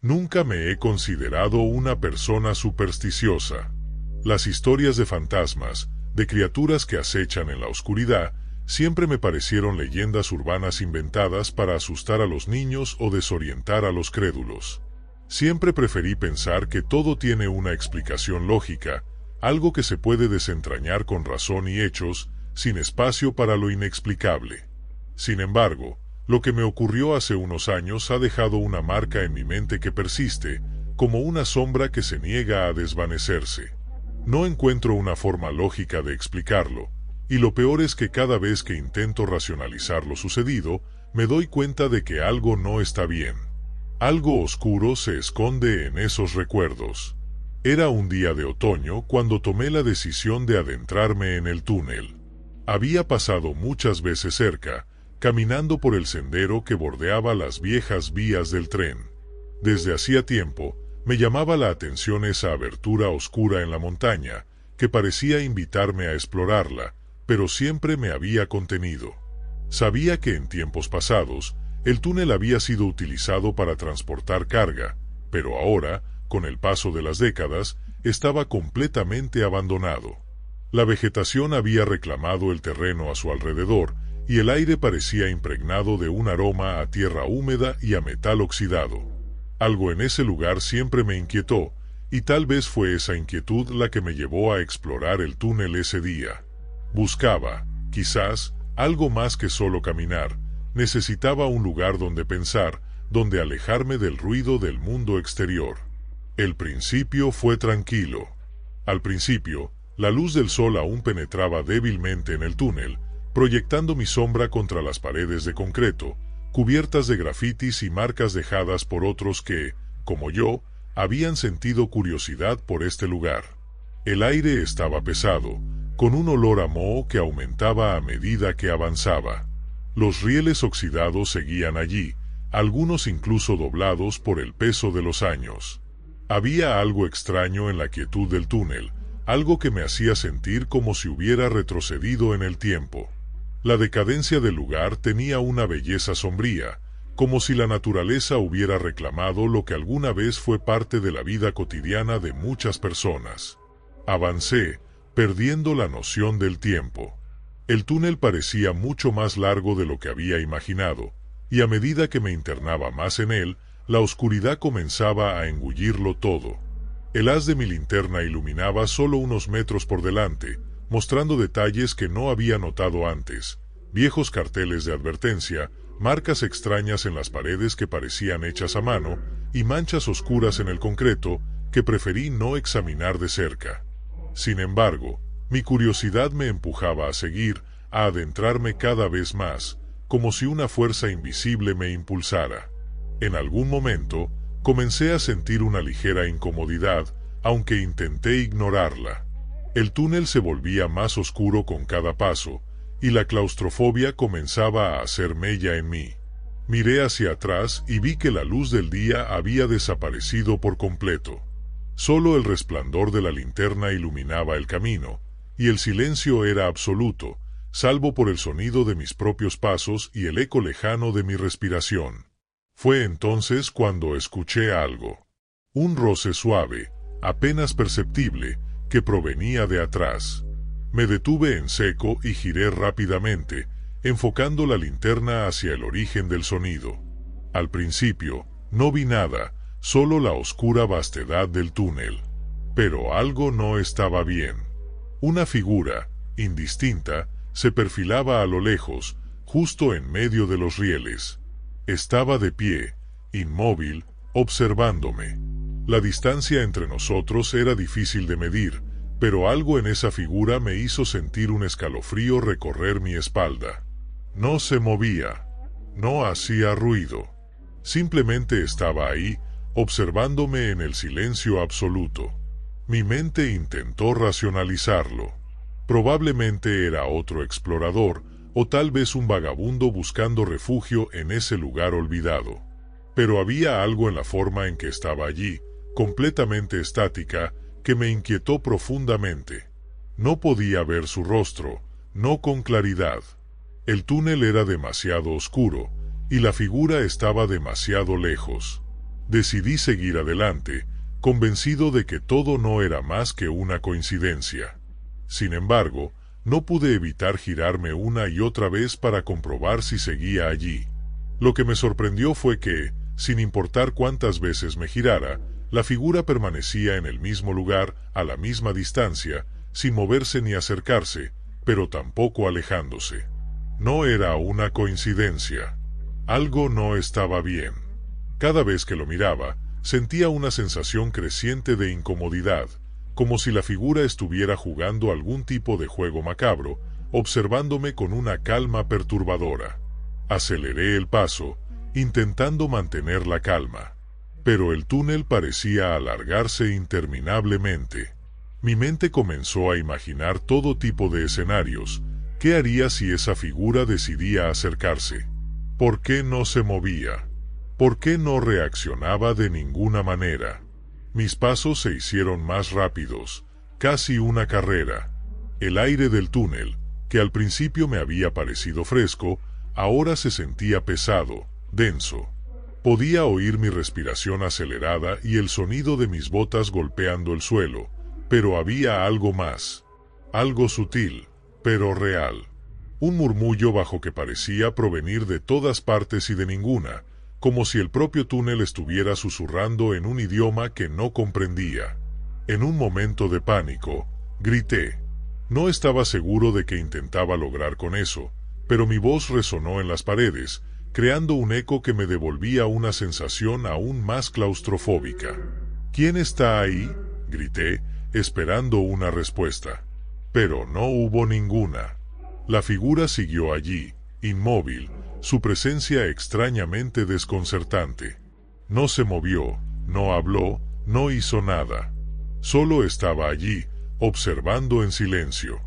Nunca me he considerado una persona supersticiosa. Las historias de fantasmas, de criaturas que acechan en la oscuridad, siempre me parecieron leyendas urbanas inventadas para asustar a los niños o desorientar a los crédulos. Siempre preferí pensar que todo tiene una explicación lógica, algo que se puede desentrañar con razón y hechos, sin espacio para lo inexplicable. Sin embargo, lo que me ocurrió hace unos años ha dejado una marca en mi mente que persiste, como una sombra que se niega a desvanecerse. No encuentro una forma lógica de explicarlo, y lo peor es que cada vez que intento racionalizar lo sucedido, me doy cuenta de que algo no está bien. Algo oscuro se esconde en esos recuerdos. Era un día de otoño cuando tomé la decisión de adentrarme en el túnel. Había pasado muchas veces cerca, caminando por el sendero que bordeaba las viejas vías del tren. Desde hacía tiempo, me llamaba la atención esa abertura oscura en la montaña, que parecía invitarme a explorarla, pero siempre me había contenido. Sabía que en tiempos pasados, el túnel había sido utilizado para transportar carga, pero ahora, con el paso de las décadas, estaba completamente abandonado. La vegetación había reclamado el terreno a su alrededor, y el aire parecía impregnado de un aroma a tierra húmeda y a metal oxidado. Algo en ese lugar siempre me inquietó, y tal vez fue esa inquietud la que me llevó a explorar el túnel ese día. Buscaba, quizás, algo más que solo caminar. Necesitaba un lugar donde pensar, donde alejarme del ruido del mundo exterior. El principio fue tranquilo. Al principio, la luz del sol aún penetraba débilmente en el túnel, proyectando mi sombra contra las paredes de concreto, cubiertas de grafitis y marcas dejadas por otros que, como yo, habían sentido curiosidad por este lugar. El aire estaba pesado, con un olor a moho que aumentaba a medida que avanzaba. Los rieles oxidados seguían allí, algunos incluso doblados por el peso de los años. Había algo extraño en la quietud del túnel, algo que me hacía sentir como si hubiera retrocedido en el tiempo. La decadencia del lugar tenía una belleza sombría, como si la naturaleza hubiera reclamado lo que alguna vez fue parte de la vida cotidiana de muchas personas. Avancé, perdiendo la noción del tiempo. El túnel parecía mucho más largo de lo que había imaginado, y a medida que me internaba más en él, la oscuridad comenzaba a engullirlo todo. El haz de mi linterna iluminaba solo unos metros por delante, mostrando detalles que no había notado antes, viejos carteles de advertencia, marcas extrañas en las paredes que parecían hechas a mano, y manchas oscuras en el concreto que preferí no examinar de cerca. Sin embargo, mi curiosidad me empujaba a seguir, a adentrarme cada vez más, como si una fuerza invisible me impulsara. En algún momento, comencé a sentir una ligera incomodidad, aunque intenté ignorarla. El túnel se volvía más oscuro con cada paso, y la claustrofobia comenzaba a hacer mella en mí. Miré hacia atrás y vi que la luz del día había desaparecido por completo. Solo el resplandor de la linterna iluminaba el camino, y el silencio era absoluto, salvo por el sonido de mis propios pasos y el eco lejano de mi respiración. Fue entonces cuando escuché algo. Un roce suave, apenas perceptible, que provenía de atrás. Me detuve en seco y giré rápidamente, enfocando la linterna hacia el origen del sonido. Al principio, no vi nada, solo la oscura vastedad del túnel. Pero algo no estaba bien. Una figura, indistinta, se perfilaba a lo lejos, justo en medio de los rieles. Estaba de pie, inmóvil, observándome. La distancia entre nosotros era difícil de medir, pero algo en esa figura me hizo sentir un escalofrío recorrer mi espalda. No se movía, no hacía ruido. Simplemente estaba ahí, observándome en el silencio absoluto. Mi mente intentó racionalizarlo. Probablemente era otro explorador, o tal vez un vagabundo buscando refugio en ese lugar olvidado. Pero había algo en la forma en que estaba allí, completamente estática, que me inquietó profundamente. No podía ver su rostro, no con claridad. El túnel era demasiado oscuro, y la figura estaba demasiado lejos. Decidí seguir adelante, convencido de que todo no era más que una coincidencia. Sin embargo, no pude evitar girarme una y otra vez para comprobar si seguía allí. Lo que me sorprendió fue que, sin importar cuántas veces me girara, la figura permanecía en el mismo lugar, a la misma distancia, sin moverse ni acercarse, pero tampoco alejándose. No era una coincidencia. Algo no estaba bien. Cada vez que lo miraba, sentía una sensación creciente de incomodidad, como si la figura estuviera jugando algún tipo de juego macabro, observándome con una calma perturbadora. Aceleré el paso, intentando mantener la calma. Pero el túnel parecía alargarse interminablemente. Mi mente comenzó a imaginar todo tipo de escenarios. ¿Qué haría si esa figura decidía acercarse? ¿Por qué no se movía? ¿Por qué no reaccionaba de ninguna manera? Mis pasos se hicieron más rápidos, casi una carrera. El aire del túnel, que al principio me había parecido fresco, ahora se sentía pesado, denso. Podía oír mi respiración acelerada y el sonido de mis botas golpeando el suelo, pero había algo más. Algo sutil, pero real. Un murmullo bajo que parecía provenir de todas partes y de ninguna, como si el propio túnel estuviera susurrando en un idioma que no comprendía. En un momento de pánico, grité. No estaba seguro de qué intentaba lograr con eso, pero mi voz resonó en las paredes, creando un eco que me devolvía una sensación aún más claustrofóbica. ¿Quién está ahí?, grité, esperando una respuesta. Pero no hubo ninguna. La figura siguió allí, inmóvil, su presencia extrañamente desconcertante. No se movió, no habló, no hizo nada. Solo estaba allí, observando en silencio.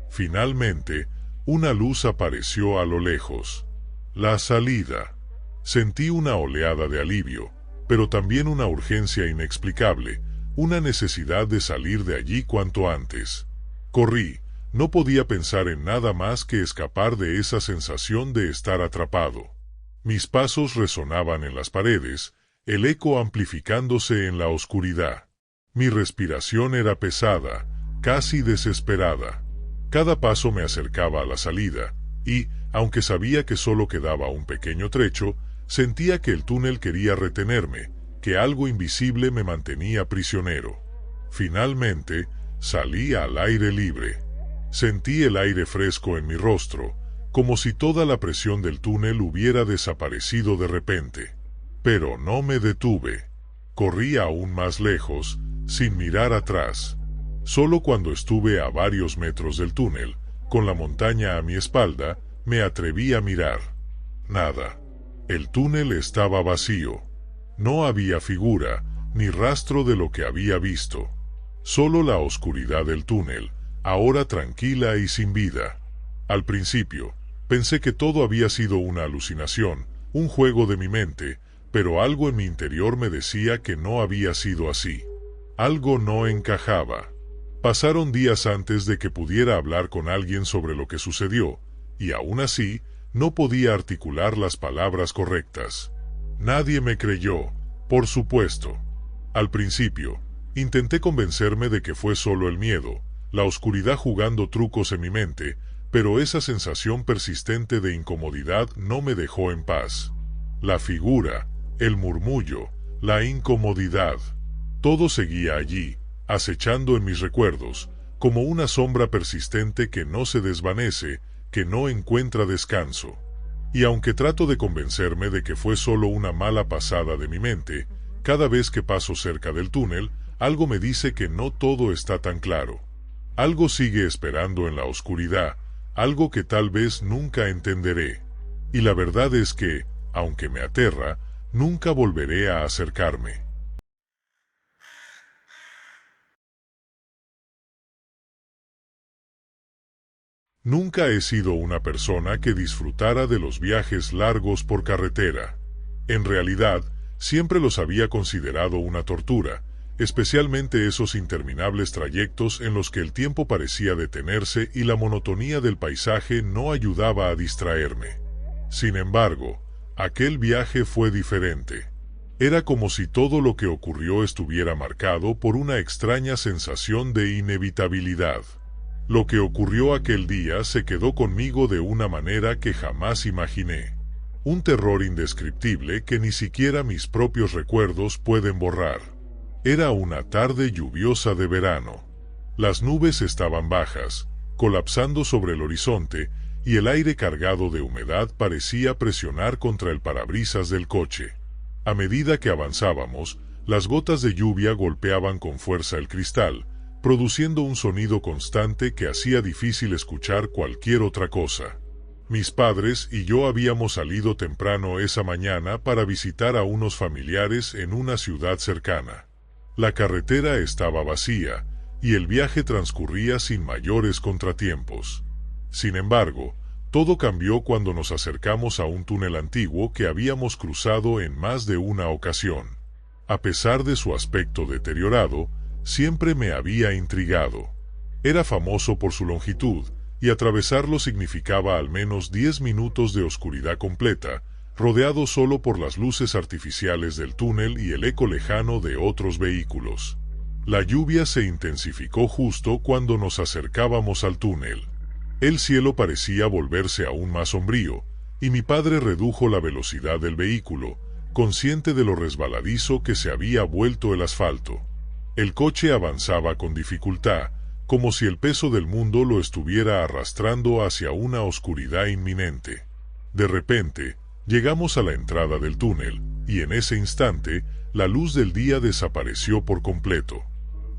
Finalmente, una luz apareció a lo lejos. La salida. Sentí una oleada de alivio, pero también una urgencia inexplicable, una necesidad de salir de allí cuanto antes. Corrí. No podía pensar en nada más que escapar de esa sensación de estar atrapado. Mis pasos resonaban en las paredes, el eco amplificándose en la oscuridad. Mi respiración era pesada, casi desesperada. Cada paso me acercaba a la salida, y, aunque sabía que solo quedaba un pequeño trecho, sentía que el túnel quería retenerme, que algo invisible me mantenía prisionero. Finalmente, salí al aire libre. Sentí el aire fresco en mi rostro, como si toda la presión del túnel hubiera desaparecido de repente. Pero no me detuve. Corrí aún más lejos, sin mirar atrás. Solo cuando estuve a varios metros del túnel, con la montaña a mi espalda, me atreví a mirar. Nada. El túnel estaba vacío. No había figura, ni rastro de lo que había visto. Solo la oscuridad del túnel, ahora tranquila y sin vida. Al principio, pensé que todo había sido una alucinación, un juego de mi mente, pero algo en mi interior me decía que no había sido así. Algo no encajaba. Pasaron días antes de que pudiera hablar con alguien sobre lo que sucedió, y aún así, no podía articular las palabras correctas. Nadie me creyó, por supuesto. Al principio, intenté convencerme de que fue solo el miedo, la oscuridad jugando trucos en mi mente, pero esa sensación persistente de incomodidad no me dejó en paz. La figura, el murmullo, la incomodidad, todo seguía allí, acechando en mis recuerdos, como una sombra persistente que no se desvanece, que no encuentra descanso. Y aunque trato de convencerme de que fue solo una mala pasada de mi mente, cada vez que paso cerca del túnel, algo me dice que no todo está tan claro. Algo sigue esperando en la oscuridad, algo que tal vez nunca entenderé. Y la verdad es que, aunque me aterra, nunca volveré a acercarme. Nunca he sido una persona que disfrutara de los viajes largos por carretera. En realidad, siempre los había considerado una tortura, especialmente esos interminables trayectos en los que el tiempo parecía detenerse y la monotonía del paisaje no ayudaba a distraerme. Sin embargo, aquel viaje fue diferente. Era como si todo lo que ocurrió estuviera marcado por una extraña sensación de inevitabilidad. Lo que ocurrió aquel día se quedó conmigo de una manera que jamás imaginé. Un terror indescriptible que ni siquiera mis propios recuerdos pueden borrar. Era una tarde lluviosa de verano. Las nubes estaban bajas, colapsando sobre el horizonte, y el aire cargado de humedad parecía presionar contra el parabrisas del coche. A medida que avanzábamos, las gotas de lluvia golpeaban con fuerza el cristal, produciendo un sonido constante que hacía difícil escuchar cualquier otra cosa. Mis padres y yo habíamos salido temprano esa mañana para visitar a unos familiares en una ciudad cercana. La carretera estaba vacía, y el viaje transcurría sin mayores contratiempos. Sin embargo, todo cambió cuando nos acercamos a un túnel antiguo que habíamos cruzado en más de una ocasión. A pesar de su aspecto deteriorado, siempre me había intrigado. Era famoso por su longitud, y atravesarlo significaba al menos 10 minutos de oscuridad completa, rodeado solo por las luces artificiales del túnel y el eco lejano de otros vehículos. La lluvia se intensificó justo cuando nos acercábamos al túnel. El cielo parecía volverse aún más sombrío, y mi padre redujo la velocidad del vehículo, consciente de lo resbaladizo que se había vuelto el asfalto. El coche avanzaba con dificultad, como si el peso del mundo lo estuviera arrastrando hacia una oscuridad inminente. De repente, llegamos a la entrada del túnel, y en ese instante, la luz del día desapareció por completo.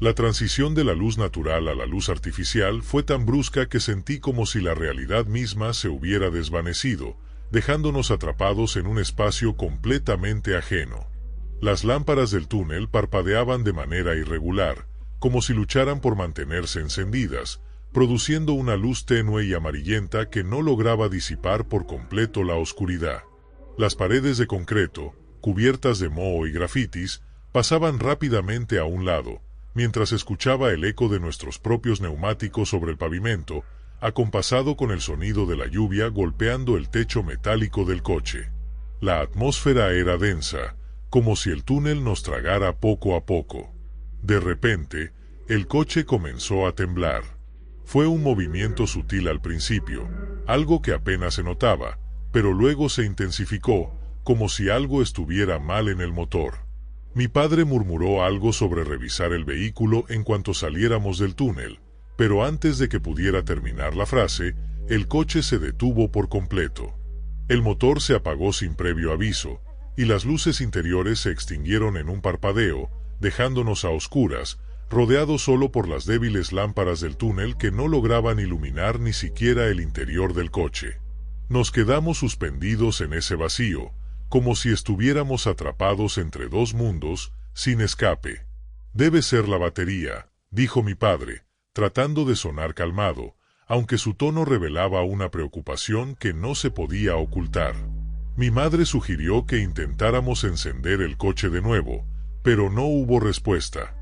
La transición de la luz natural a la luz artificial fue tan brusca que sentí como si la realidad misma se hubiera desvanecido, dejándonos atrapados en un espacio completamente ajeno. Las lámparas del túnel parpadeaban de manera irregular, como si lucharan por mantenerse encendidas, produciendo una luz tenue y amarillenta que no lograba disipar por completo la oscuridad. Las paredes de concreto, cubiertas de moho y grafitis, pasaban rápidamente a un lado, mientras escuchaba el eco de nuestros propios neumáticos sobre el pavimento, acompasado con el sonido de la lluvia golpeando el techo metálico del coche. La atmósfera era densa, como si el túnel nos tragara poco a poco. De repente, el coche comenzó a temblar. Fue un movimiento sutil al principio, algo que apenas se notaba, pero luego se intensificó, como si algo estuviera mal en el motor. Mi padre murmuró algo sobre revisar el vehículo en cuanto saliéramos del túnel, pero antes de que pudiera terminar la frase, el coche se detuvo por completo. El motor se apagó sin previo aviso, y las luces interiores se extinguieron en un parpadeo, dejándonos a oscuras, rodeados solo por las débiles lámparas del túnel que no lograban iluminar ni siquiera el interior del coche. Nos quedamos suspendidos en ese vacío, como si estuviéramos atrapados entre dos mundos, sin escape. «Debe ser la batería», dijo mi padre, tratando de sonar calmado, aunque su tono revelaba una preocupación que no se podía ocultar. Mi madre sugirió que intentáramos encender el coche de nuevo, pero no hubo respuesta.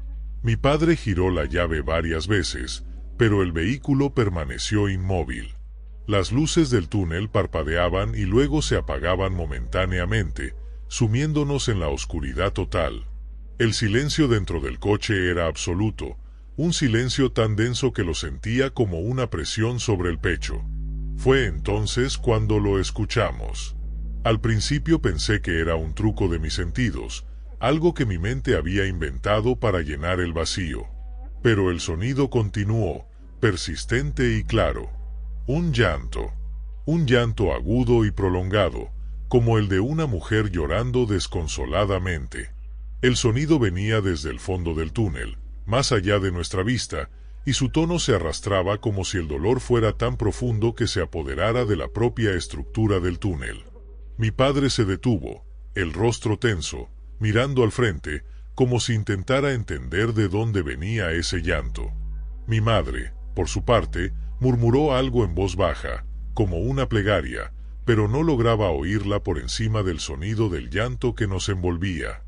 Mi padre giró la llave varias veces, pero el vehículo permaneció inmóvil. Las luces del túnel parpadeaban y luego se apagaban momentáneamente, sumiéndonos en la oscuridad total. El silencio dentro del coche era absoluto, un silencio tan denso que lo sentía como una presión sobre el pecho. Fue entonces cuando lo escuchamos. Al principio pensé que era un truco de mis sentidos, algo que mi mente había inventado para llenar el vacío. Pero el sonido continuó, persistente y claro. Un llanto agudo y prolongado, como el de una mujer llorando desconsoladamente. El sonido venía desde el fondo del túnel, más allá de nuestra vista, y su tono se arrastraba como si el dolor fuera tan profundo que se apoderara de la propia estructura del túnel. Mi padre se detuvo, el rostro tenso, mirando al frente, como si intentara entender de dónde venía ese llanto. Mi madre, por su parte, murmuró algo en voz baja, como una plegaria, pero no lograba oírla por encima del sonido del llanto que nos envolvía.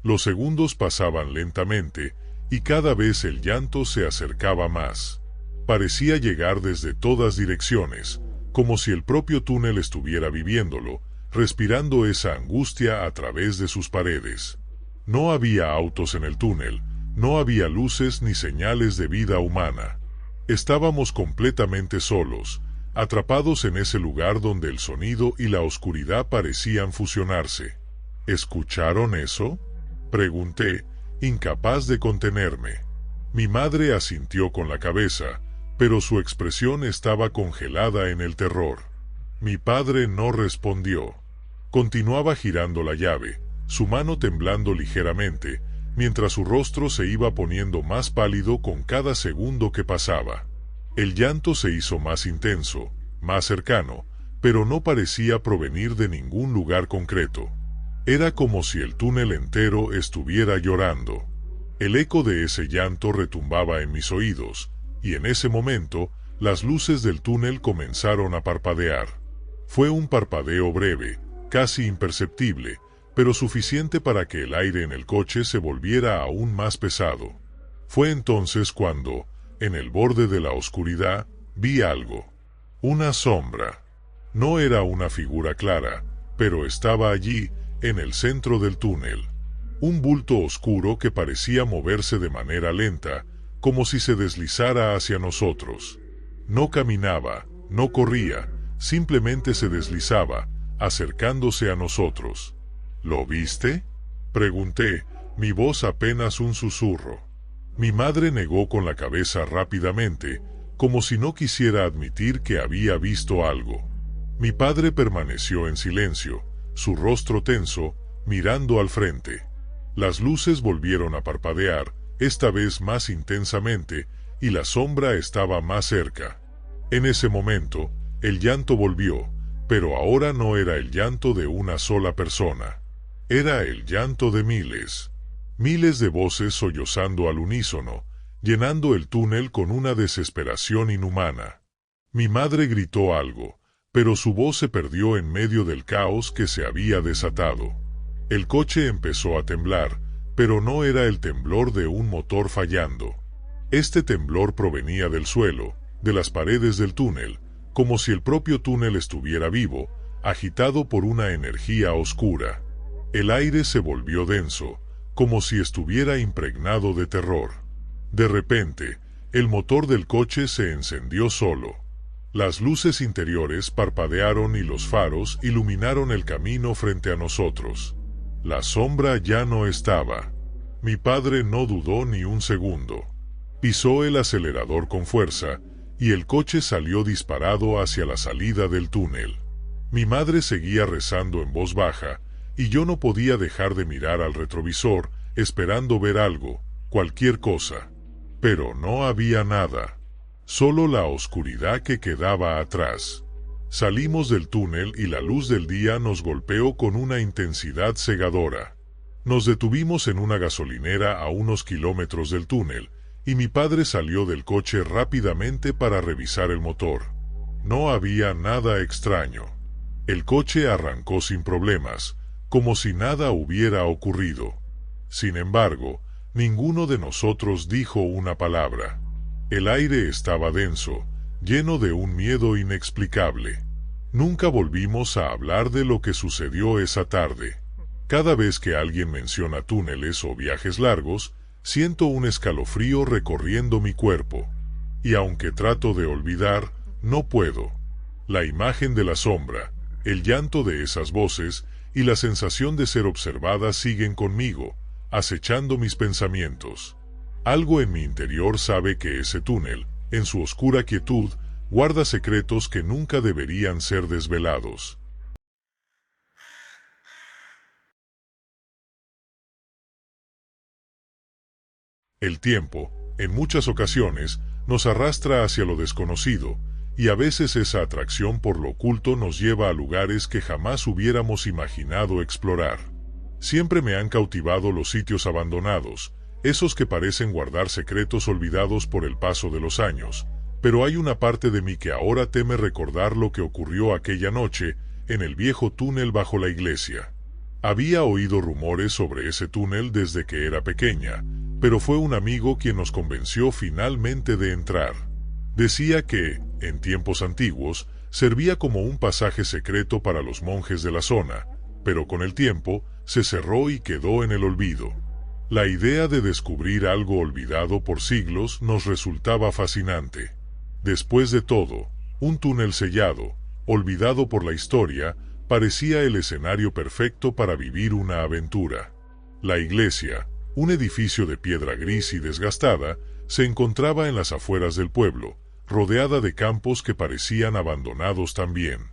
Los segundos pasaban lentamente, y cada vez el llanto se acercaba más. Parecía llegar desde todas direcciones, como si el propio túnel estuviera viviéndolo, respirando esa angustia a través de sus paredes. No había autos en el túnel, no había luces ni señales de vida humana. Estábamos completamente solos, atrapados en ese lugar donde el sonido y la oscuridad parecían fusionarse. ¿Escucharon eso?, pregunté, incapaz de contenerme. Mi madre asintió con la cabeza, pero su expresión estaba congelada en el terror. Mi padre no respondió. Continuaba girando la llave, su mano temblando ligeramente, mientras su rostro se iba poniendo más pálido con cada segundo que pasaba. El llanto se hizo más intenso, más cercano, pero no parecía provenir de ningún lugar concreto. Era como si el túnel entero estuviera llorando. El eco de ese llanto retumbaba en mis oídos, y en ese momento, las luces del túnel comenzaron a parpadear. Fue un parpadeo breve, casi imperceptible, pero suficiente para que el aire en el coche se volviera aún más pesado. Fue entonces cuando, en el borde de la oscuridad, vi algo. Una sombra. No era una figura clara, pero estaba allí, en el centro del túnel. Un bulto oscuro que parecía moverse de manera lenta, como si se deslizara hacia nosotros. No caminaba, no corría, simplemente se deslizaba, acercándose a nosotros. ¿Lo viste?, pregunté, mi voz apenas un susurro. Mi madre negó con la cabeza rápidamente, como si no quisiera admitir que había visto algo. Mi padre permaneció en silencio, su rostro tenso, mirando al frente. Las luces volvieron a parpadear, esta vez más intensamente, y la sombra estaba más cerca. En ese momento, el llanto volvió, pero ahora no era el llanto de una sola persona. Era el llanto de miles. Miles de voces sollozando al unísono, llenando el túnel con una desesperación inhumana. Mi madre gritó algo, pero su voz se perdió en medio del caos que se había desatado. El coche empezó a temblar, pero no era el temblor de un motor fallando. Este temblor provenía del suelo, de las paredes del túnel, como si el propio túnel estuviera vivo, agitado por una energía oscura. El aire se volvió denso, como si estuviera impregnado de terror. De repente, el motor del coche se encendió solo. Las luces interiores parpadearon y los faros iluminaron el camino frente a nosotros. La sombra ya no estaba. Mi padre no dudó ni un segundo. Pisó el acelerador con fuerza, y el coche salió disparado hacia la salida del túnel. Mi madre seguía rezando en voz baja, y yo no podía dejar de mirar al retrovisor, esperando ver algo, cualquier cosa. Pero no había nada. Solo la oscuridad que quedaba atrás. Salimos del túnel y la luz del día nos golpeó con una intensidad cegadora. Nos detuvimos en una gasolinera a unos kilómetros del túnel, y mi padre salió del coche rápidamente para revisar el motor. No había nada extraño. El coche arrancó sin problemas, como si nada hubiera ocurrido. Sin embargo, ninguno de nosotros dijo una palabra. El aire estaba denso, lleno de un miedo inexplicable. Nunca volvimos a hablar de lo que sucedió esa tarde. Cada vez que alguien menciona túneles o viajes largos, siento un escalofrío recorriendo mi cuerpo. Y aunque trato de olvidar, no puedo. La imagen de la sombra, el llanto de esas voces y la sensación de ser observada siguen conmigo, acechando mis pensamientos. Algo en mi interior sabe que ese túnel, en su oscura quietud, guarda secretos que nunca deberían ser desvelados. El tiempo, en muchas ocasiones, nos arrastra hacia lo desconocido, y a veces esa atracción por lo oculto nos lleva a lugares que jamás hubiéramos imaginado explorar. Siempre me han cautivado los sitios abandonados, esos que parecen guardar secretos olvidados por el paso de los años, pero hay una parte de mí que ahora teme recordar lo que ocurrió aquella noche en el viejo túnel bajo la iglesia. Había oído rumores sobre ese túnel desde que era pequeña, pero fue un amigo quien nos convenció finalmente de entrar. Decía que, en tiempos antiguos, Servía como un pasaje secreto para los monjes de la zona, pero con el tiempo se cerró y quedó en el olvido. La idea de descubrir algo olvidado por siglos nos resultaba fascinante. Después de todo, un túnel sellado, olvidado por la historia, parecía el escenario perfecto para vivir una aventura. La iglesia, un edificio de piedra gris y desgastada, se encontraba en las afueras del pueblo, rodeada de campos que parecían abandonados también.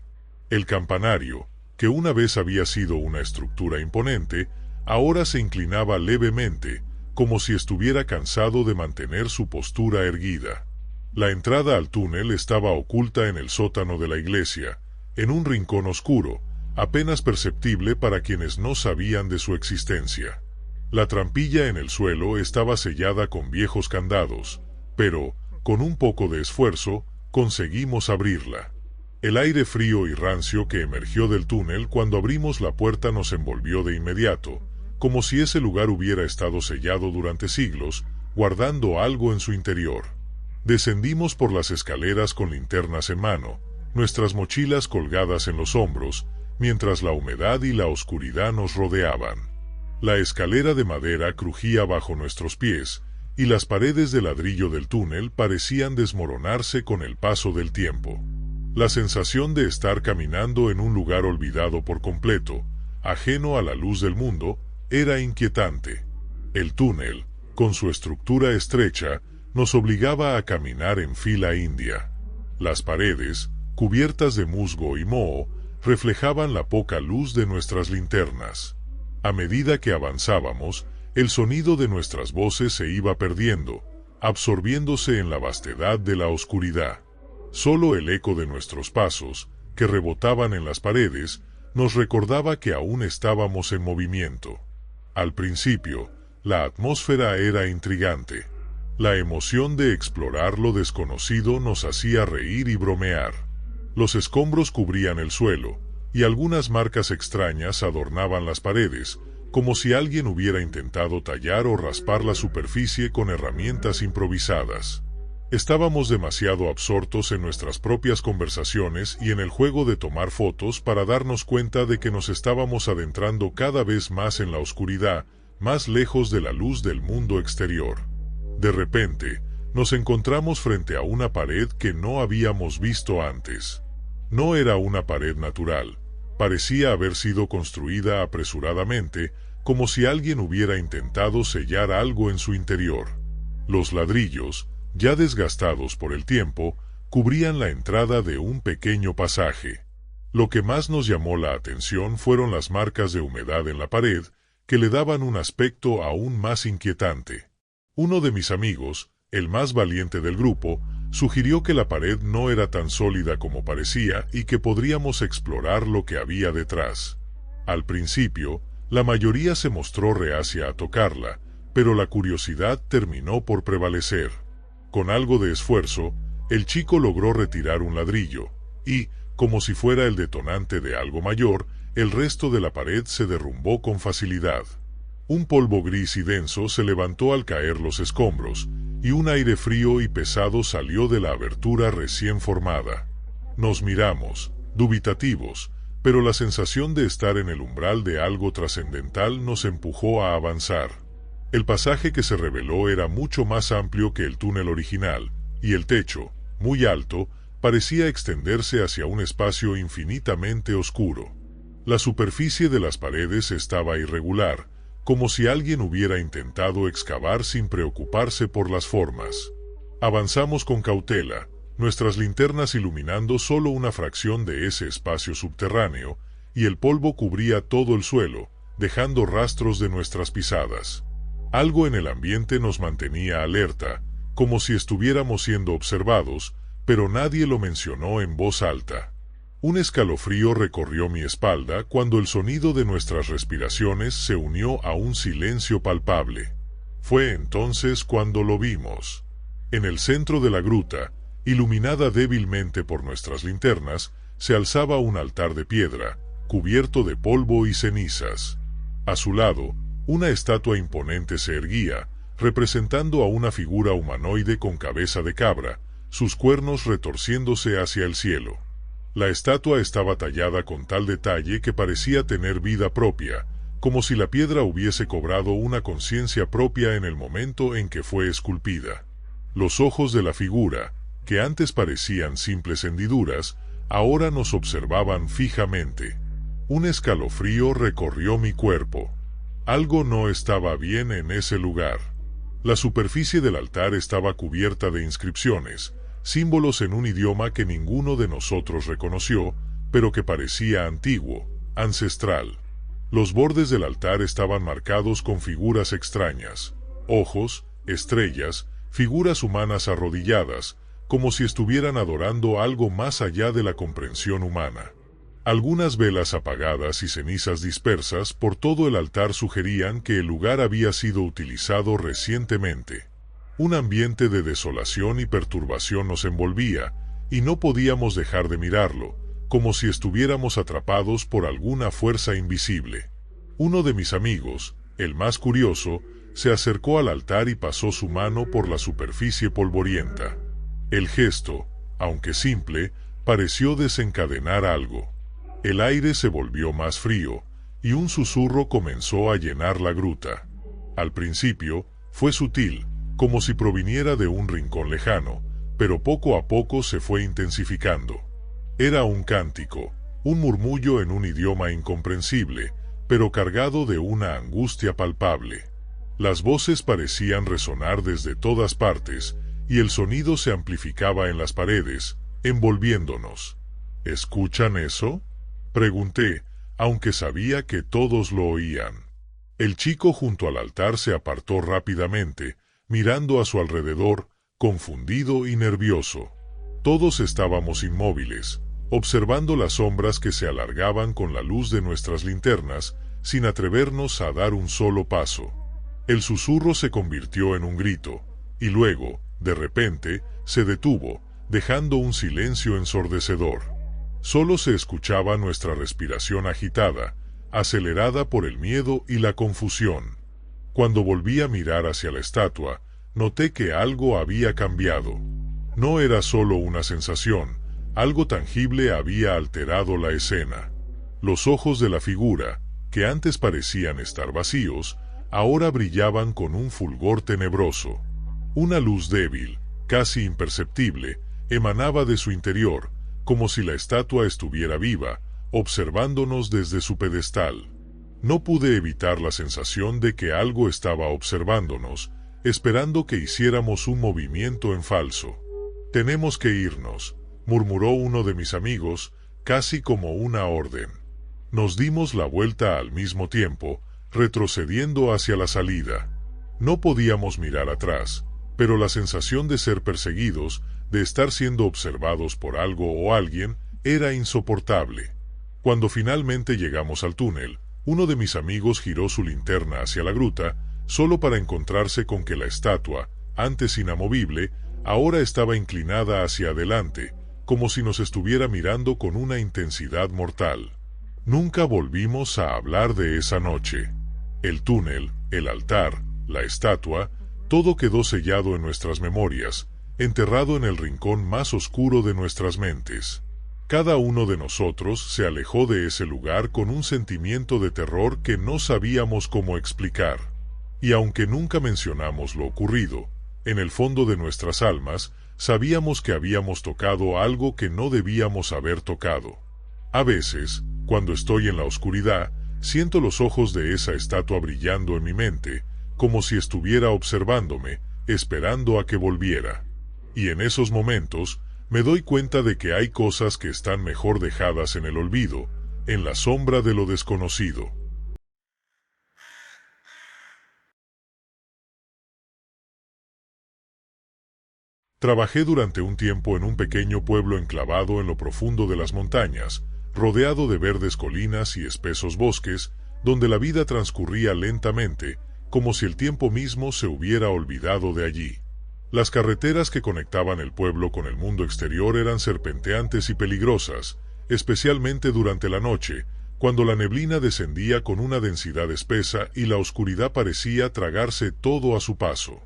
El campanario, que una vez había sido una estructura imponente, ahora se inclinaba levemente, como si estuviera cansado de mantener su postura erguida. La entrada al túnel estaba oculta en el sótano de la iglesia, en un rincón oscuro, apenas perceptible para quienes no sabían de su existencia. La trampilla en el suelo estaba sellada con viejos candados, pero, con un poco de esfuerzo, conseguimos abrirla. El aire frío y rancio que emergió del túnel cuando abrimos la puerta nos envolvió de inmediato, como si ese lugar hubiera estado sellado durante siglos, guardando algo en su interior. Descendimos por las escaleras con linternas en mano, nuestras mochilas colgadas en los hombros, mientras la humedad y la oscuridad nos rodeaban. La escalera de madera crujía bajo nuestros pies, y las paredes de ladrillo del túnel parecían desmoronarse con el paso del tiempo. La sensación de estar caminando en un lugar olvidado por completo, ajeno a la luz del mundo, era inquietante. El túnel, con su estructura estrecha, nos obligaba a caminar en fila india. Las paredes, cubiertas de musgo y moho, reflejaban la poca luz de nuestras linternas. A medida que avanzábamos, el sonido de nuestras voces se iba perdiendo, absorbiéndose en la vastedad de la oscuridad. Solo el eco de nuestros pasos, que rebotaban en las paredes, nos recordaba que aún estábamos en movimiento. Al principio, la atmósfera era intrigante. La emoción de explorar lo desconocido nos hacía reír y bromear. Los escombros cubrían el suelo, y algunas marcas extrañas adornaban las paredes, como si alguien hubiera intentado tallar o raspar la superficie con herramientas improvisadas. Estábamos demasiado absortos en nuestras propias conversaciones y en el juego de tomar fotos para darnos cuenta de que nos estábamos adentrando cada vez más en la oscuridad, más lejos de la luz del mundo exterior. De repente, nos encontramos frente a una pared que no habíamos visto antes. No era una pared natural. Parecía haber sido construida apresuradamente, como si alguien hubiera intentado sellar algo en su interior. Los ladrillos, ya desgastados por el tiempo, cubrían la entrada de un pequeño pasaje. Lo que más nos llamó la atención fueron las marcas de humedad en la pared, que le daban un aspecto aún más inquietante. Uno de mis amigos, el más valiente del grupo, sugirió que la pared no era tan sólida como parecía y que podríamos explorar lo que había detrás. Al principio, la mayoría se mostró reacia a tocarla, pero la curiosidad terminó por prevalecer. Con algo de esfuerzo, el chico logró retirar un ladrillo, y, como si fuera el detonante de algo mayor, el resto de la pared se derrumbó con facilidad. Un polvo gris y denso se levantó al caer los escombros, y un aire frío y pesado salió de la abertura recién formada. Nos miramos, dubitativos, pero la sensación de estar en el umbral de algo trascendental nos empujó a avanzar. El pasaje que se reveló era mucho más amplio que el túnel original, y el techo, muy alto, parecía extenderse hacia un espacio infinitamente oscuro. La superficie de las paredes estaba irregular, como si alguien hubiera intentado excavar sin preocuparse por las formas. Avanzamos con cautela, nuestras linternas iluminando solo una fracción de ese espacio subterráneo, y el polvo cubría todo el suelo, dejando rastros de nuestras pisadas. Algo en el ambiente nos mantenía alerta, como si estuviéramos siendo observados, pero nadie lo mencionó en voz alta. Un escalofrío recorrió mi espalda cuando el sonido de nuestras respiraciones se unió a un silencio palpable. Fue entonces cuando lo vimos. En el centro de la gruta, iluminada débilmente por nuestras linternas, se alzaba un altar de piedra, cubierto de polvo y cenizas. A su lado, una estatua imponente se erguía, representando a una figura humanoide con cabeza de cabra, sus cuernos retorciéndose hacia el cielo. La estatua estaba tallada con tal detalle que parecía tener vida propia, como si la piedra hubiese cobrado una conciencia propia en el momento en que fue esculpida. Los ojos de la figura, que antes parecían simples hendiduras, ahora nos observaban fijamente. Un escalofrío recorrió mi cuerpo. Algo no estaba bien en ese lugar. La superficie del altar estaba cubierta de inscripciones, símbolos en un idioma que ninguno de nosotros reconoció, pero que parecía antiguo, ancestral. Los bordes del altar estaban marcados con figuras extrañas, ojos, estrellas, figuras humanas arrodilladas, como si estuvieran adorando algo más allá de la comprensión humana. Algunas velas apagadas y cenizas dispersas por todo el altar sugerían que el lugar había sido utilizado recientemente. Un ambiente de desolación y perturbación nos envolvía, y no podíamos dejar de mirarlo, como si estuviéramos atrapados por alguna fuerza invisible. Uno de mis amigos, el más curioso, se acercó al altar y pasó su mano por la superficie polvorienta. El gesto, aunque simple, pareció desencadenar algo. El aire se volvió más frío, y un susurro comenzó a llenar la gruta. Al principio, fue sutil, como si proviniera de un rincón lejano, pero poco a poco se fue intensificando. Era un cántico, un murmullo en un idioma incomprensible, pero cargado de una angustia palpable. Las voces parecían resonar desde todas partes, y el sonido se amplificaba en las paredes, envolviéndonos. ¿Escuchan eso?, pregunté, aunque sabía que todos lo oían. El chico junto al altar se apartó rápidamente, mirando a su alrededor, confundido y nervioso. Todos estábamos inmóviles, observando las sombras que se alargaban con la luz de nuestras linternas, sin atrevernos a dar un solo paso. El susurro se convirtió en un grito, y luego, de repente, se detuvo, dejando un silencio ensordecedor. Solo se escuchaba nuestra respiración agitada, acelerada por el miedo y la confusión. Cuando volví a mirar hacia la estatua, noté que algo había cambiado. No era solo una sensación, algo tangible había alterado la escena. Los ojos de la figura, que antes parecían estar vacíos, ahora brillaban con un fulgor tenebroso. Una luz débil, casi imperceptible, emanaba de su interior, como si la estatua estuviera viva, observándonos desde su pedestal. No pude evitar la sensación de que algo estaba observándonos, esperando que hiciéramos un movimiento en falso. «Tenemos que irnos», murmuró uno de mis amigos, casi como una orden. Nos dimos la vuelta al mismo tiempo, retrocediendo hacia la salida. No podíamos mirar atrás, pero la sensación de ser perseguidos, de estar siendo observados por algo o alguien, era insoportable. Cuando finalmente llegamos al túnel, uno de mis amigos giró su linterna hacia la gruta, solo para encontrarse con que la estatua, antes inamovible, ahora estaba inclinada hacia adelante, como si nos estuviera mirando con una intensidad mortal. Nunca volvimos a hablar de esa noche. El túnel, el altar, la estatua, todo quedó sellado en nuestras memorias, enterrado en el rincón más oscuro de nuestras mentes. Cada uno de nosotros se alejó de ese lugar con un sentimiento de terror que no sabíamos cómo explicar. Y aunque nunca mencionamos lo ocurrido, en el fondo de nuestras almas, sabíamos que habíamos tocado algo que no debíamos haber tocado. A veces, cuando estoy en la oscuridad, siento los ojos de esa estatua brillando en mi mente, como si estuviera observándome, esperando a que volviera. Y en esos momentos, me doy cuenta de que hay cosas que están mejor dejadas en el olvido, en la sombra de lo desconocido. Trabajé durante un tiempo en un pequeño pueblo enclavado en lo profundo de las montañas, rodeado de verdes colinas y espesos bosques, donde la vida transcurría lentamente, como si el tiempo mismo se hubiera olvidado de allí. Las carreteras que conectaban el pueblo con el mundo exterior eran serpenteantes y peligrosas, especialmente durante la noche, cuando la neblina descendía con una densidad espesa y la oscuridad parecía tragarse todo a su paso.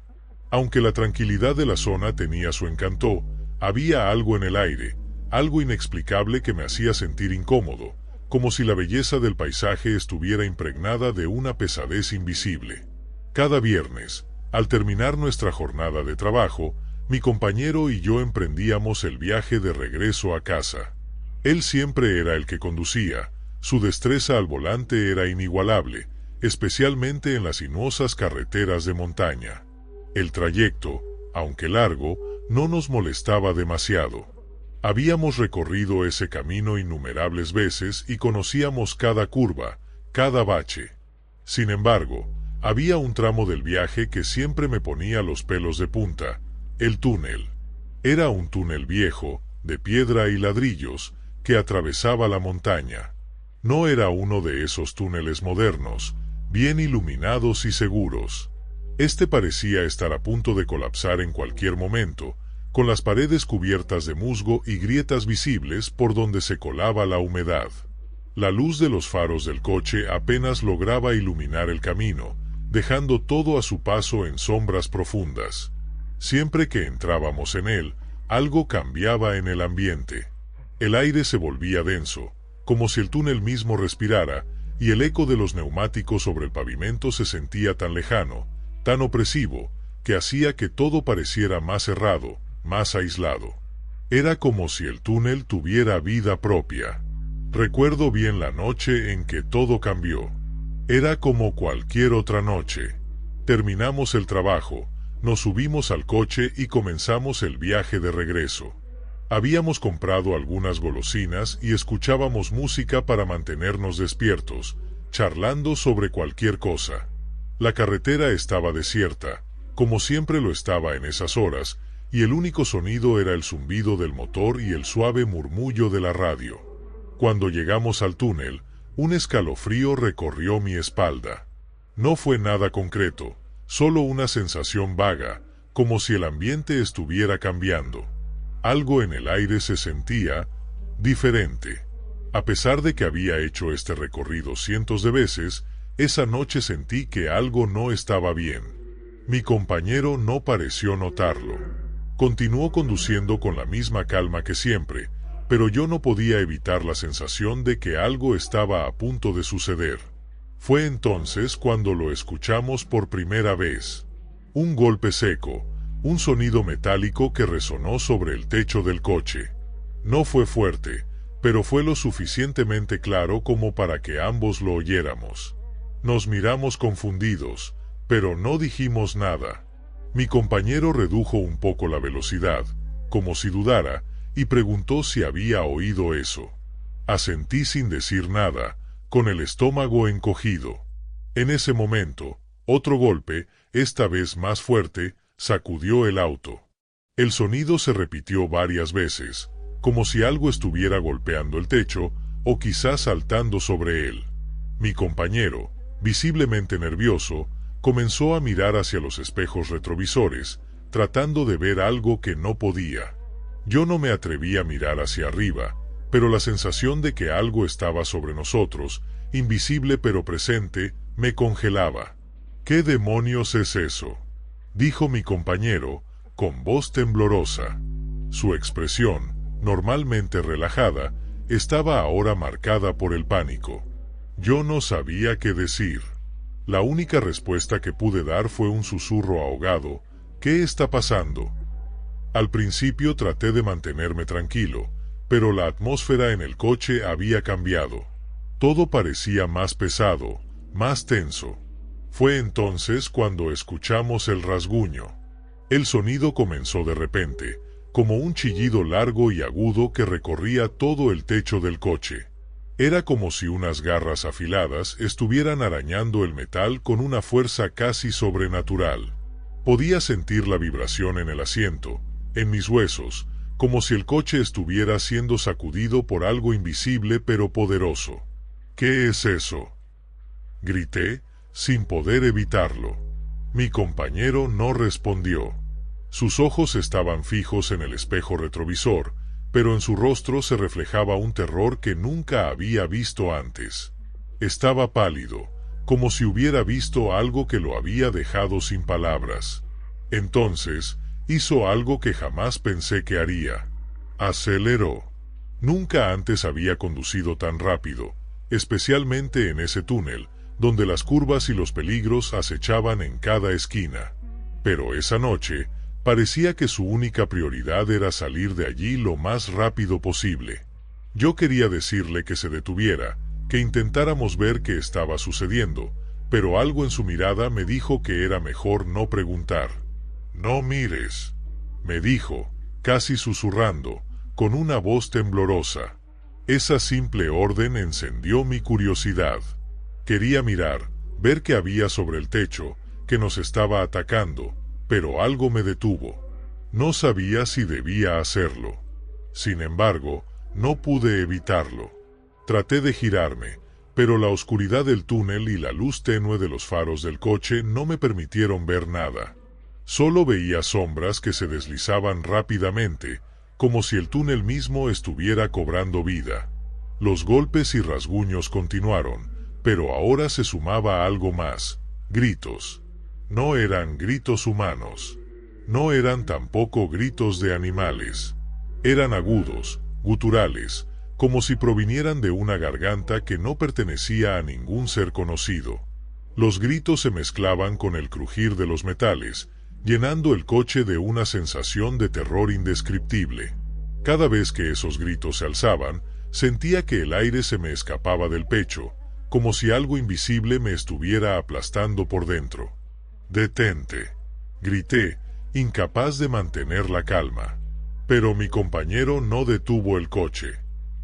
Aunque la tranquilidad de la zona tenía su encanto, había algo en el aire, algo inexplicable que me hacía sentir incómodo, como si la belleza del paisaje estuviera impregnada de una pesadez invisible. Cada viernes, al terminar nuestra jornada de trabajo, mi compañero y yo emprendíamos el viaje de regreso a casa. Él siempre era el que conducía, su destreza al volante era inigualable, especialmente en las sinuosas carreteras de montaña. El trayecto, aunque largo, no nos molestaba demasiado. Habíamos recorrido ese camino innumerables veces y conocíamos cada curva, cada bache. Sin embargo, había un tramo del viaje que siempre me ponía los pelos de punta: el túnel. Era un túnel viejo, de piedra y ladrillos, que atravesaba la montaña. No era uno de esos túneles modernos, bien iluminados y seguros. Este parecía estar a punto de colapsar en cualquier momento, con las paredes cubiertas de musgo y grietas visibles por donde se colaba la humedad. La luz de los faros del coche apenas lograba iluminar el camino, dejando todo a su paso en sombras profundas. Siempre que entrábamos en él, algo cambiaba en el ambiente. El aire se volvía denso, como si el túnel mismo respirara, y el eco de los neumáticos sobre el pavimento se sentía tan lejano, tan opresivo, que hacía que todo pareciera más cerrado, más aislado. Era como si el túnel tuviera vida propia. Recuerdo bien la noche en que todo cambió. Era como cualquier otra noche. Terminamos el trabajo, nos subimos al coche y comenzamos el viaje de regreso. Habíamos comprado algunas golosinas y escuchábamos música para mantenernos despiertos, charlando sobre cualquier cosa. La carretera estaba desierta, como siempre lo estaba en esas horas, y el único sonido era el zumbido del motor y el suave murmullo de la radio. Cuando llegamos al túnel, un escalofrío recorrió mi espalda. No fue nada concreto, solo una sensación vaga, como si el ambiente estuviera cambiando. Algo en el aire se sentía diferente. A pesar de que había hecho este recorrido cientos de veces, esa noche sentí que algo no estaba bien. Mi compañero no pareció notarlo. Continuó conduciendo con la misma calma que siempre, pero yo no podía evitar la sensación de que algo estaba a punto de suceder. Fue entonces cuando lo escuchamos por primera vez. Un golpe seco, un sonido metálico que resonó sobre el techo del coche. No fue fuerte, pero fue lo suficientemente claro como para que ambos lo oyéramos. Nos miramos confundidos, pero no dijimos nada. Mi compañero redujo un poco la velocidad, como si dudara, y preguntó si había oído eso. Asentí sin decir nada, con el estómago encogido. En ese momento, otro golpe, esta vez más fuerte, sacudió el auto. El sonido se repitió varias veces, como si algo estuviera golpeando el techo, o quizás saltando sobre él. Mi compañero, visiblemente nervioso, comenzó a mirar hacia los espejos retrovisores, tratando de ver algo que no podía. Yo no me atreví a mirar hacia arriba, pero la sensación de que algo estaba sobre nosotros, invisible pero presente, me congelaba. ¿Qué demonios es eso?, dijo mi compañero, con voz temblorosa. Su expresión, normalmente relajada, estaba ahora marcada por el pánico. Yo no sabía qué decir. La única respuesta que pude dar fue un susurro ahogado: ¿qué está pasando? Al principio traté de mantenerme tranquilo, pero la atmósfera en el coche había cambiado. Todo parecía más pesado, más tenso. Fue entonces cuando escuchamos el rasguño. El sonido comenzó de repente, como un chillido largo y agudo que recorría todo el techo del coche. Era como si unas garras afiladas estuvieran arañando el metal con una fuerza casi sobrenatural. Podía sentir la vibración en el asiento, en mis huesos, como si el coche estuviera siendo sacudido por algo invisible pero poderoso. ¿Qué es eso?, grité, sin poder evitarlo. Mi compañero no respondió. Sus ojos estaban fijos en el espejo retrovisor, pero en su rostro se reflejaba un terror que nunca había visto antes. Estaba pálido, como si hubiera visto algo que lo había dejado sin palabras. Entonces, hizo algo que jamás pensé que haría. Aceleró. Nunca antes había conducido tan rápido, especialmente en ese túnel, donde las curvas y los peligros acechaban en cada esquina. Pero esa noche, parecía que su única prioridad era salir de allí lo más rápido posible. Yo quería decirle que se detuviera, que intentáramos ver qué estaba sucediendo, pero algo en su mirada me dijo que era mejor no preguntar. «No mires», me dijo, casi susurrando, con una voz temblorosa. Esa simple orden encendió mi curiosidad. Quería mirar, ver qué había sobre el techo, que nos estaba atacando, pero algo me detuvo. No sabía si debía hacerlo. Sin embargo, no pude evitarlo. Traté de girarme, pero la oscuridad del túnel y la luz tenue de los faros del coche no me permitieron ver nada. Solo veía sombras que se deslizaban rápidamente, como si el túnel mismo estuviera cobrando vida. Los golpes y rasguños continuaron, pero ahora se sumaba algo más: gritos. No eran gritos humanos. No eran tampoco gritos de animales. Eran agudos, guturales, como si provinieran de una garganta que no pertenecía a ningún ser conocido. Los gritos se mezclaban con el crujir de los metales, llenando el coche de una sensación de terror indescriptible. Cada vez que esos gritos se alzaban, sentía que el aire se me escapaba del pecho, como si algo invisible me estuviera aplastando por dentro. «Detente», grité, incapaz de mantener la calma. Pero mi compañero no detuvo el coche.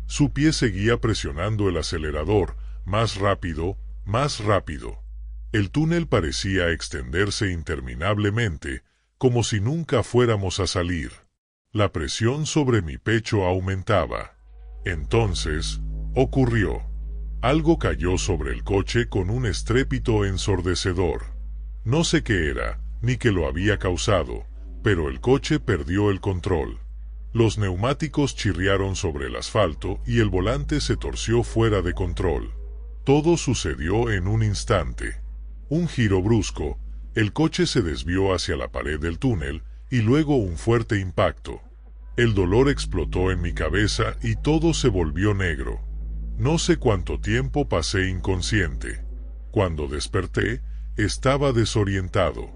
Su pie seguía presionando el acelerador, más rápido, más rápido. El túnel parecía extenderse interminablemente, como si nunca fuéramos a salir. La presión sobre mi pecho aumentaba. Entonces, ocurrió. Algo cayó sobre el coche con un estrépito ensordecedor. No sé qué era, ni qué lo había causado, pero el coche perdió el control. Los neumáticos chirriaron sobre el asfalto y el volante se torció fuera de control. Todo sucedió en un instante. Un giro brusco, el coche se desvió hacia la pared del túnel y luego un fuerte impacto. El dolor explotó en mi cabeza y todo se volvió negro. No sé cuánto tiempo pasé inconsciente. Cuando desperté, estaba desorientado.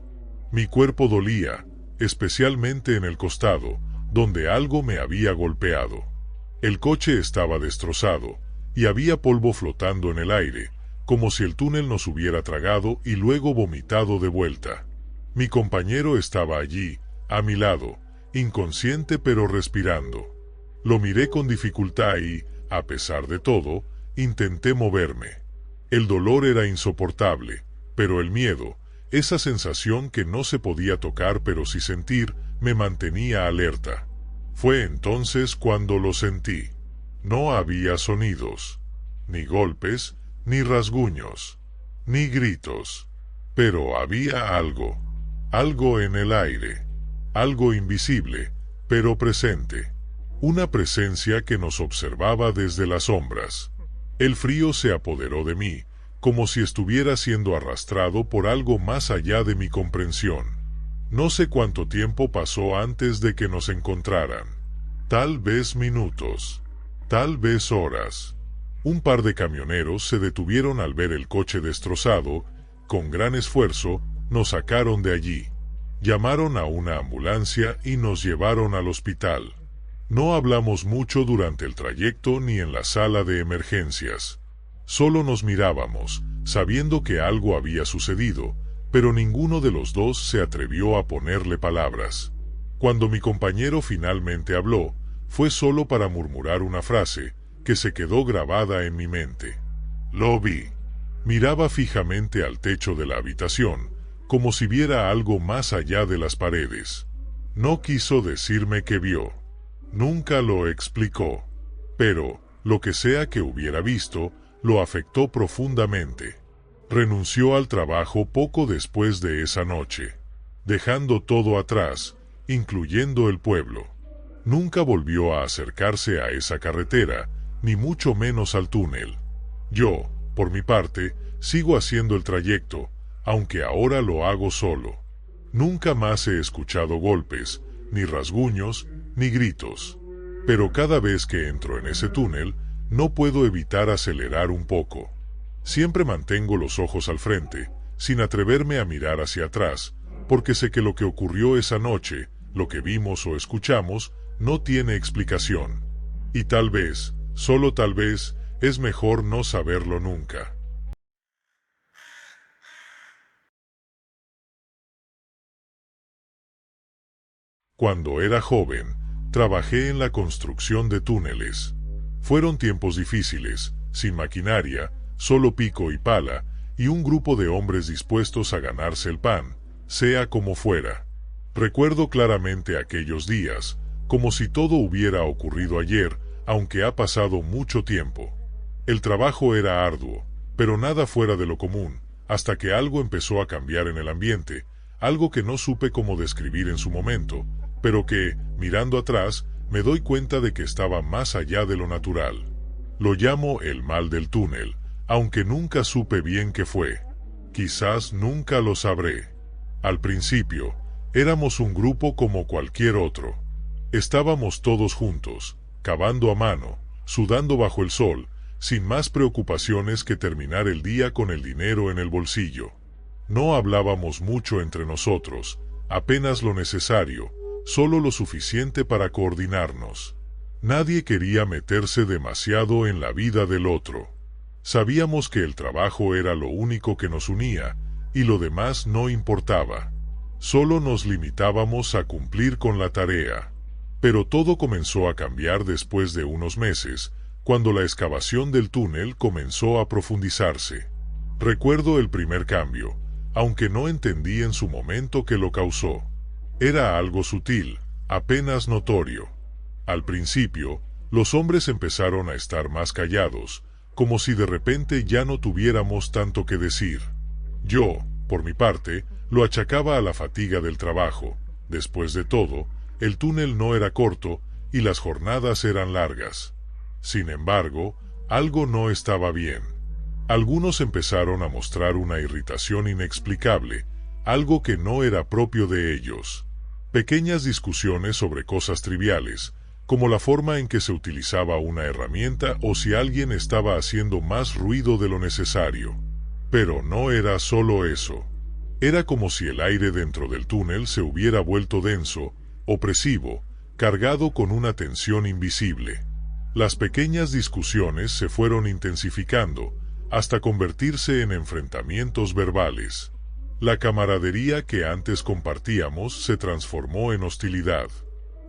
Mi cuerpo dolía, especialmente en el costado, donde algo me había golpeado. El coche estaba destrozado, y había polvo flotando en el aire, como si el túnel nos hubiera tragado y luego vomitado de vuelta. Mi compañero estaba allí, a mi lado, inconsciente pero respirando. Lo miré con dificultad y, a pesar de todo, intenté moverme. El dolor era insoportable, pero el miedo, esa sensación que no se podía tocar pero sí sentir, me mantenía alerta. Fue entonces cuando lo sentí. No había sonidos, ni golpes, ni rasguños, ni gritos. Pero había algo, algo en el aire, algo invisible, pero presente. Una presencia que nos observaba desde las sombras. El frío se apoderó de mí, como si estuviera siendo arrastrado por algo más allá de mi comprensión. No sé cuánto tiempo pasó antes de que nos encontraran. Tal vez minutos, tal vez horas. Un par de camioneros se detuvieron al ver el coche destrozado. Con gran esfuerzo, nos sacaron de allí. Llamaron a una ambulancia y nos llevaron al hospital. No hablamos mucho durante el trayecto ni en la sala de emergencias. Solo nos mirábamos, sabiendo que algo había sucedido, pero ninguno de los dos se atrevió a ponerle palabras. Cuando mi compañero finalmente habló, fue solo para murmurar una frase que se quedó grabada en mi mente. Lo vi. Miraba fijamente al techo de la habitación, como si viera algo más allá de las paredes. No quiso decirme qué vio. Nunca lo explicó. Pero, lo que sea que hubiera visto, lo afectó profundamente. Renunció al trabajo poco después de esa noche, dejando todo atrás, incluyendo el pueblo. Nunca volvió a acercarse a esa carretera, ni mucho menos al túnel. Yo, por mi parte, sigo haciendo el trayecto, aunque ahora lo hago solo. Nunca más he escuchado golpes, ni rasguños, ni gritos. Pero cada vez que entro en ese túnel, no puedo evitar acelerar un poco. Siempre mantengo los ojos al frente, sin atreverme a mirar hacia atrás, porque sé que lo que ocurrió esa noche, lo que vimos o escuchamos, no tiene explicación. Y tal vez, solo tal vez, es mejor no saberlo nunca. Cuando era joven, trabajé en la construcción de túneles. Fueron tiempos difíciles, sin maquinaria, solo pico y pala, y un grupo de hombres dispuestos a ganarse el pan, sea como fuera. Recuerdo claramente aquellos días, como si todo hubiera ocurrido ayer, aunque ha pasado mucho tiempo. El trabajo era arduo, pero nada fuera de lo común, hasta que algo empezó a cambiar en el ambiente, algo que no supe cómo describir en su momento, pero que, mirando atrás, me doy cuenta de que estaba más allá de lo natural. Lo llamo el mal del túnel, aunque nunca supe bien qué fue. Quizás nunca lo sabré. Al principio, éramos un grupo como cualquier otro. Estábamos todos juntos, cavando a mano, sudando bajo el sol, sin más preocupaciones que terminar el día con el dinero en el bolsillo. No hablábamos mucho entre nosotros, apenas lo necesario, solo lo suficiente para coordinarnos. Nadie quería meterse demasiado en la vida del otro. Sabíamos que el trabajo era lo único que nos unía, y lo demás no importaba. Solo nos limitábamos a cumplir con la tarea. Pero todo comenzó a cambiar después de unos meses, cuando la excavación del túnel comenzó a profundizarse. Recuerdo el primer cambio, aunque no entendí en su momento qué lo causó. Era algo sutil, apenas notorio. Al principio, los hombres empezaron a estar más callados, como si de repente ya no tuviéramos tanto que decir. Yo, por mi parte, lo achacaba a la fatiga del trabajo. Después de todo, el túnel no era corto y las jornadas eran largas. Sin embargo, algo no estaba bien. Algunos empezaron a mostrar una irritación inexplicable, algo que no era propio de ellos. Pequeñas discusiones sobre cosas triviales, como la forma en que se utilizaba una herramienta o si alguien estaba haciendo más ruido de lo necesario. Pero no era solo eso. Era como si el aire dentro del túnel se hubiera vuelto denso, opresivo, cargado con una tensión invisible. Las pequeñas discusiones se fueron intensificando, hasta convertirse en enfrentamientos verbales. La camaradería que antes compartíamos se transformó en hostilidad.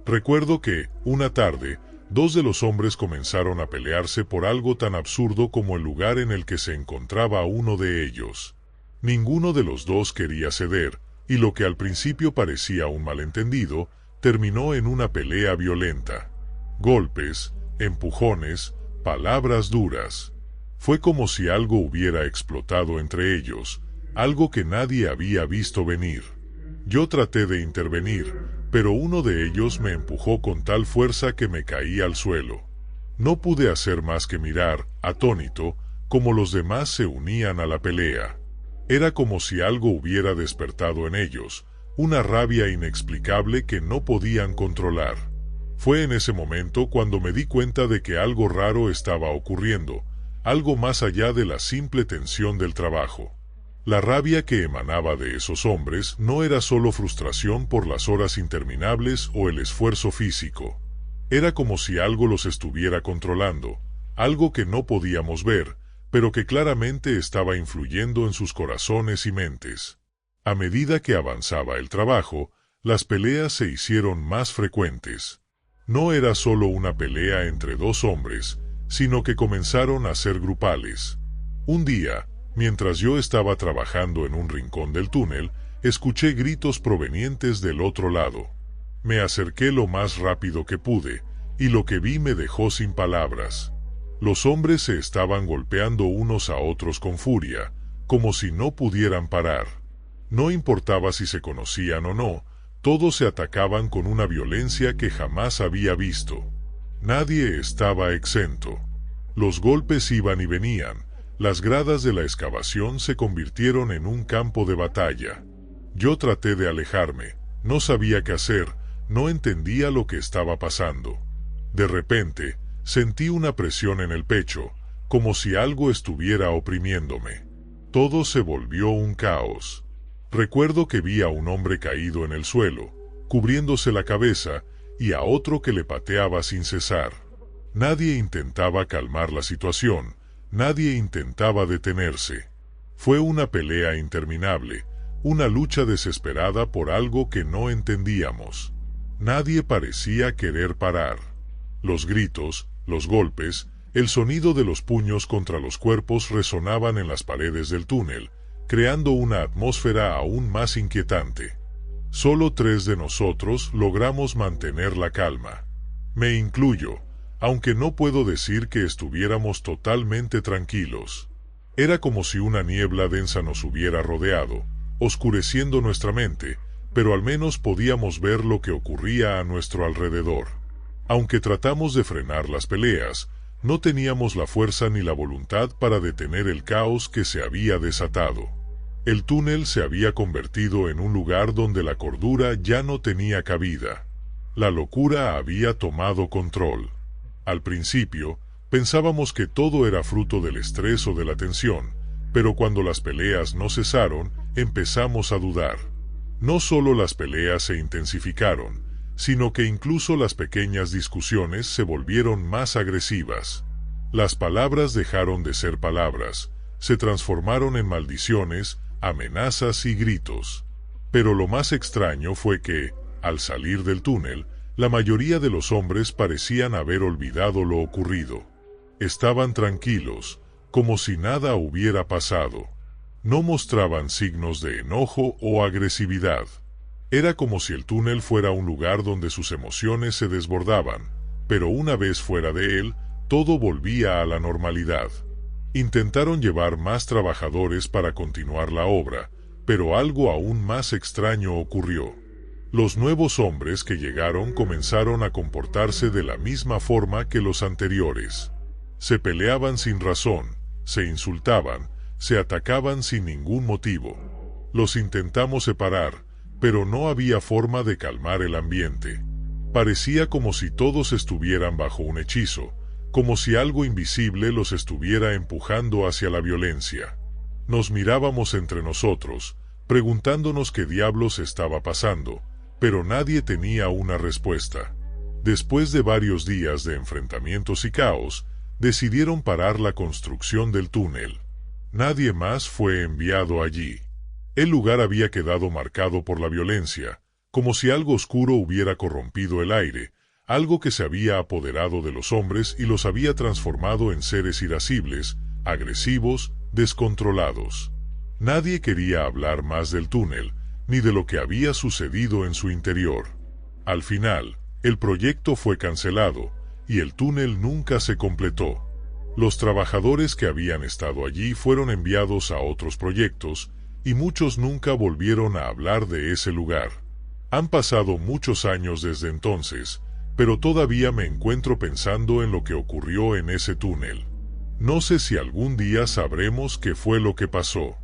Recuerdo que, una tarde, dos de los hombres comenzaron a pelearse por algo tan absurdo como el lugar en el que se encontraba uno de ellos. Ninguno de los dos quería ceder, y lo que al principio parecía un malentendido, terminó en una pelea violenta. Golpes, empujones, palabras duras. Fue como si algo hubiera explotado entre ellos, algo que nadie había visto venir. Yo traté de intervenir, pero uno de ellos me empujó con tal fuerza que me caí al suelo. No pude hacer más que mirar, atónito, como los demás se unían a la pelea. Era como si algo hubiera despertado en ellos, una rabia inexplicable que no podían controlar. Fue en ese momento cuando me di cuenta de que algo raro estaba ocurriendo, algo más allá de la simple tensión del trabajo. La rabia que emanaba de esos hombres no era solo frustración por las horas interminables o el esfuerzo físico. Era como si algo los estuviera controlando, algo que no podíamos ver, pero que claramente estaba influyendo en sus corazones y mentes. A medida que avanzaba el trabajo, las peleas se hicieron más frecuentes. No era solo una pelea entre dos hombres, sino que comenzaron a ser grupales. Un día, mientras yo estaba trabajando en un rincón del túnel, escuché gritos provenientes del otro lado. Me acerqué lo más rápido que pude, y lo que vi me dejó sin palabras. Los hombres se estaban golpeando unos a otros con furia, como si no pudieran parar. No importaba si se conocían o no, todos se atacaban con una violencia que jamás había visto. Nadie estaba exento. Los golpes iban y venían. Las gradas de la excavación se convirtieron en un campo de batalla. Yo traté de alejarme, no sabía qué hacer, no entendía lo que estaba pasando. De repente, sentí una presión en el pecho, como si algo estuviera oprimiéndome. Todo se volvió un caos. Recuerdo que vi a un hombre caído en el suelo, cubriéndose la cabeza, y a otro que le pateaba sin cesar. Nadie intentaba calmar la situación, nadie intentaba detenerse. Fue una pelea interminable, una lucha desesperada por algo que no entendíamos. Nadie parecía querer parar. Los gritos, los golpes, el sonido de los puños contra los cuerpos resonaban en las paredes del túnel, creando una atmósfera aún más inquietante. Solo 3 de nosotros logramos mantener la calma. Me incluyo, aunque no puedo decir que estuviéramos totalmente tranquilos. Era como si una niebla densa nos hubiera rodeado, oscureciendo nuestra mente, pero al menos podíamos ver lo que ocurría a nuestro alrededor. Aunque tratamos de frenar las peleas, no teníamos la fuerza ni la voluntad para detener el caos que se había desatado. El túnel se había convertido en un lugar donde la cordura ya no tenía cabida. La locura había tomado control. Al principio, pensábamos que todo era fruto del estrés o de la tensión, pero cuando las peleas no cesaron, empezamos a dudar. No solo las peleas se intensificaron, sino que incluso las pequeñas discusiones se volvieron más agresivas. Las palabras dejaron de ser palabras, se transformaron en maldiciones, amenazas y gritos. Pero lo más extraño fue que, al salir del túnel, la mayoría de los hombres parecían haber olvidado lo ocurrido. Estaban tranquilos, como si nada hubiera pasado. No mostraban signos de enojo o agresividad. Era como si el túnel fuera un lugar donde sus emociones se desbordaban, pero una vez fuera de él, todo volvía a la normalidad. Intentaron llevar más trabajadores para continuar la obra, pero algo aún más extraño ocurrió. Los nuevos hombres que llegaron comenzaron a comportarse de la misma forma que los anteriores. Se peleaban sin razón, se insultaban, se atacaban sin ningún motivo. Los intentamos separar, pero no había forma de calmar el ambiente. Parecía como si todos estuvieran bajo un hechizo, como si algo invisible los estuviera empujando hacia la violencia. Nos mirábamos entre nosotros, preguntándonos qué diablos estaba pasando, pero nadie tenía una respuesta. Después de varios días de enfrentamientos y caos, decidieron parar la construcción del túnel. Nadie más fue enviado allí. El lugar había quedado marcado por la violencia, como si algo oscuro hubiera corrompido el aire, algo que se había apoderado de los hombres y los había transformado en seres irascibles, agresivos, descontrolados. Nadie quería hablar más del túnel, ni de lo que había sucedido en su interior. Al final, el proyecto fue cancelado, y el túnel nunca se completó. Los trabajadores que habían estado allí fueron enviados a otros proyectos, y muchos nunca volvieron a hablar de ese lugar. Han pasado muchos años desde entonces, pero todavía me encuentro pensando en lo que ocurrió en ese túnel. No sé si algún día sabremos qué fue lo que pasó.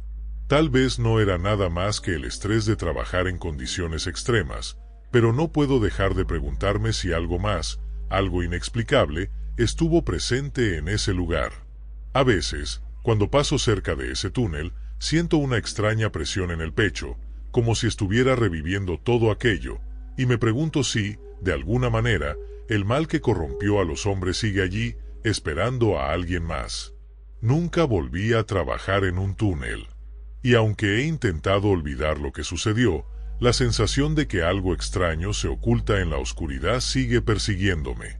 Tal vez no era nada más que el estrés de trabajar en condiciones extremas, pero no puedo dejar de preguntarme si algo más, algo inexplicable, estuvo presente en ese lugar. A veces, cuando paso cerca de ese túnel, siento una extraña presión en el pecho, como si estuviera reviviendo todo aquello, y me pregunto si, de alguna manera, el mal que corrompió a los hombres sigue allí, esperando a alguien más. Nunca volví a trabajar en un túnel. Y aunque he intentado olvidar lo que sucedió, la sensación de que algo extraño se oculta en la oscuridad sigue persiguiéndome.